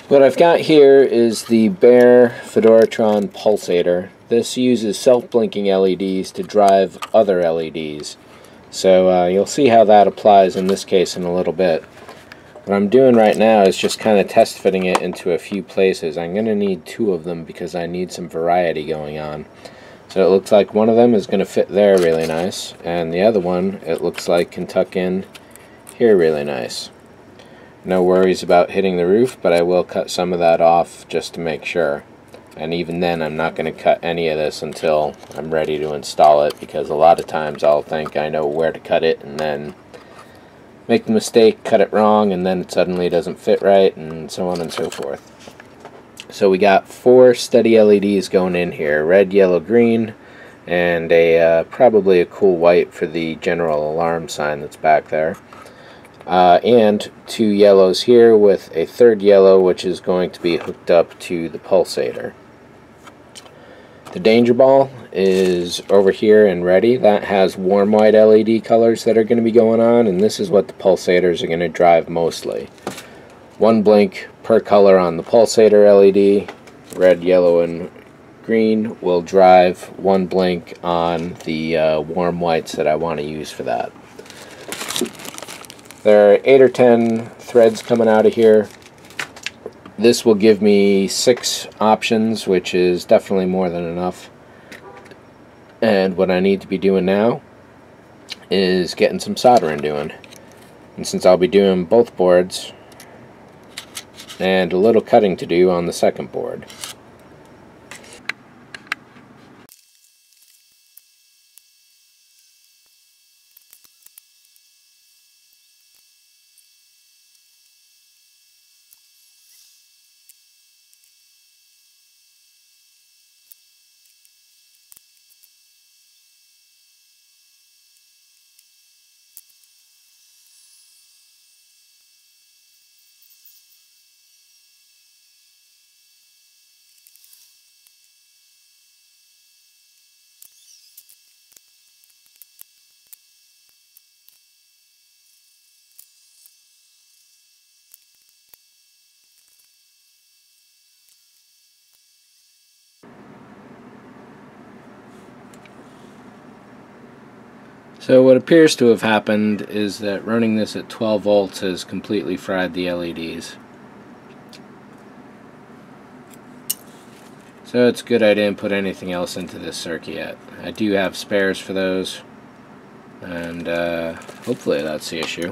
What I've got here is the bare Fedoratron Pulsator. This uses self-blinking LEDs to drive other LEDs. So you'll see how that applies in this case in a little bit. What I'm doing right now is just kind of test fitting it into a few places. I'm going to need 2 of them because I need some variety going on. So it looks like one of them is going to fit there really nice, and the other one it looks like can tuck in here really nice. No worries about hitting the roof, but I will cut some of that off just to make sure. And even then, I'm not going to cut any of this until I'm ready to install it, because a lot of times I'll think I know where to cut it and then make the mistake, cut it wrong, and then it suddenly doesn't fit right, and so on and so forth. So we got 4 steady LEDs going in here, red, yellow, green, and probably a cool white for the general alarm sign that's back there. And 2 yellows here with a 3rd yellow, which is going to be hooked up to the Pulsator. The danger ball is over here and ready. That has warm white LED colors that are going to be going on, and this is what the Pulsators are going to drive mostly. 1 blink per color on the Pulsator LED, red, yellow, and green will drive 1 blink on the warm whites that I want to use for that. There are 8 or 10 threads coming out of here. This will give me 6 options, which is definitely more than enough. And what I need to be doing now is getting some soldering doing. And since I'll be doing both boards, and a little cutting to do on the second board. So what appears to have happened is that running this at 12 volts has completely fried the LEDs. So it's good I didn't put anything else into this circuit yet. I do have spares for those, and hopefully that's the issue.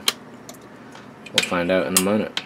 We'll find out in a minute.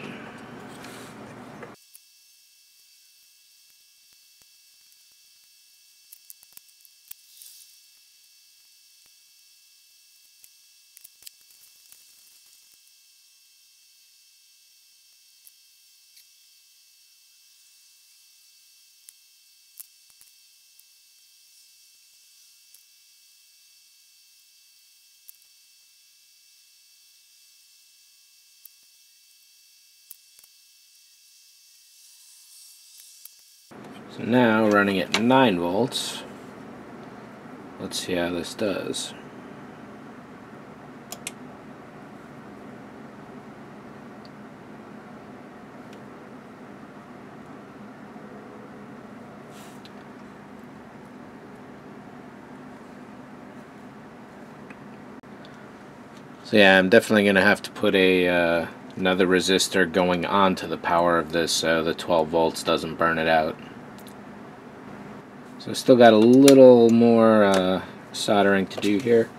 So now, running at 9 volts, let's see how this does. So yeah, I'm definitely going to have to put another resistor going onto the power of this so the 12 volts doesn't burn it out. So still got a little more soldering to do here.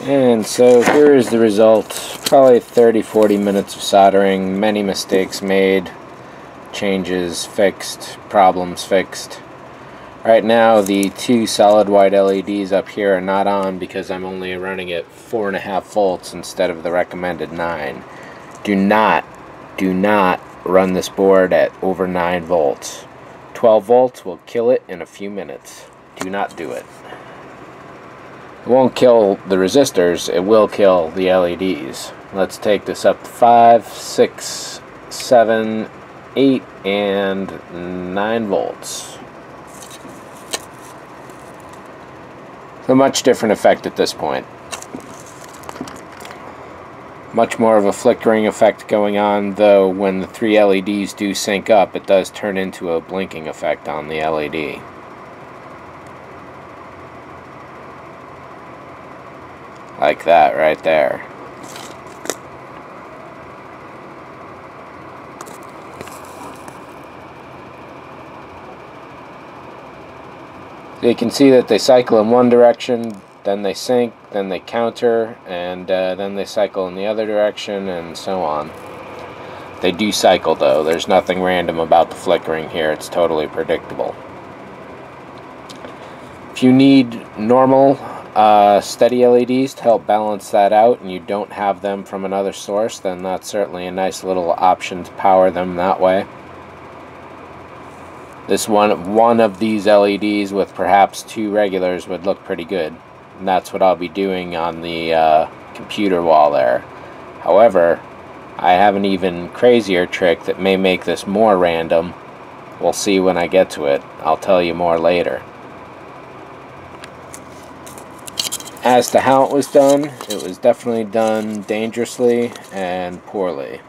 And so here is the result. Probably 30-40 minutes of soldering, many mistakes made, changes fixed, problems fixed. Right now the 2 solid white LEDs up here are not on because I'm only running at 4.5 volts instead of the recommended 9. Do not run this board at over 9 volts. 12 volts will kill it in a few minutes. Do not do it. It won't kill the resistors, it will kill the LEDs. Let's take this up to 5, 6, 7, 8, and 9 volts. So much different effect at this point. Much more of a flickering effect going on, though when the 3 LEDs do sync up, it does turn into a blinking effect on the LED. Like that right there. So you can see that they cycle in one direction, then they sync, then they counter, and then they cycle in the other direction, and so on. They do cycle though. There's nothing random about the flickering here. It's totally predictable. If you need normal steady LEDs to help balance that out and you don't have them from another source, then that's certainly a nice little option to power them that way. This one of these LEDs with perhaps 2 regulars would look pretty good. And that's what I'll be doing on the computer wall there. However, I have an even crazier trick that may make this more random. We'll see when I get to it. I'll tell you more later. As to how it was definitely done dangerously and poorly.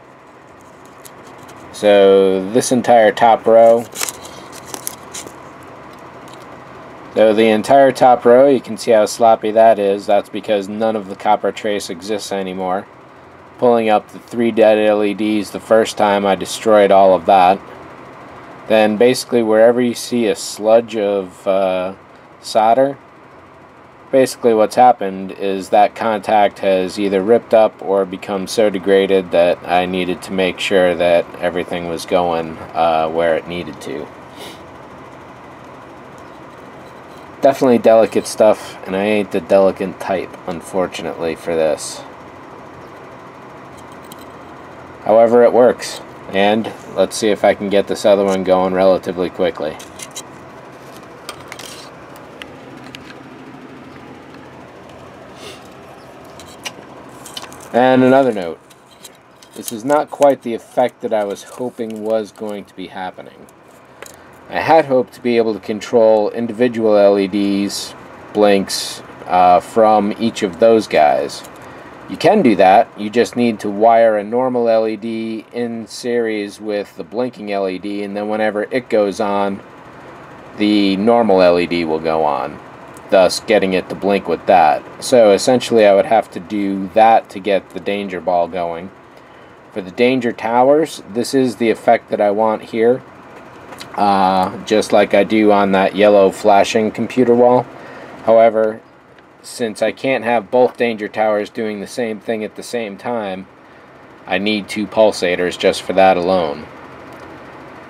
So this entire top row, you can see how sloppy that is. That's because none of the copper trace exists anymore. Pulling up the 3 dead LEDs the first time, I destroyed all of that. Then basically wherever you see a sludge of solder, basically what's happened is that contact has either ripped up or become so degraded that I needed to make sure that everything was going where it needed to. Definitely delicate stuff, and I ain't the delicate type, unfortunately, for this. However, it works, and let's see if I can get this other one going relatively quickly. And another note, this is not quite the effect that I was hoping was going to be happening. I had hoped to be able to control individual LEDs, blinks, from each of those guys. You can do that, you just need to wire a normal LED in series with the blinking LED, and then whenever it goes on, the normal LED will go on, thus getting it to blink with that. So essentially I would have to do that to get the danger ball going. For the danger towers, this is the effect that I want here. Just like I do on that yellow flashing computer wall. However, since I can't have both danger towers doing the same thing at the same time, I need 2 pulsators just for that alone.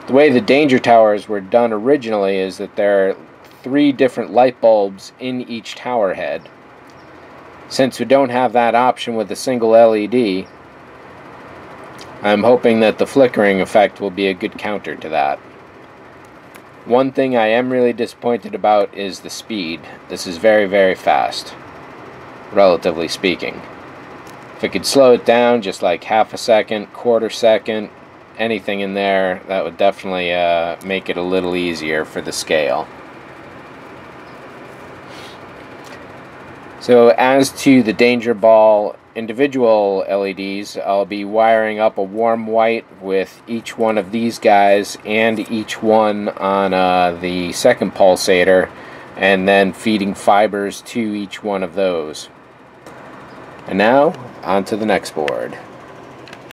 The way the danger towers were done originally is that there are 3 different light bulbs in each tower head. Since we don't have that option with a single LED, I'm hoping that the flickering effect will be a good counter to that. One thing I am really disappointed about is the speed. This is very, very fast, relatively speaking. If I could slow it down just like half a second, quarter second, anything in there, that would definitely make it a little easier for the scale. So as to the danger ball individual LEDs, I'll be wiring up a warm white with each one of these guys and each one on the second pulsator, and then feeding fibers to each one of those. And now, on to the next board.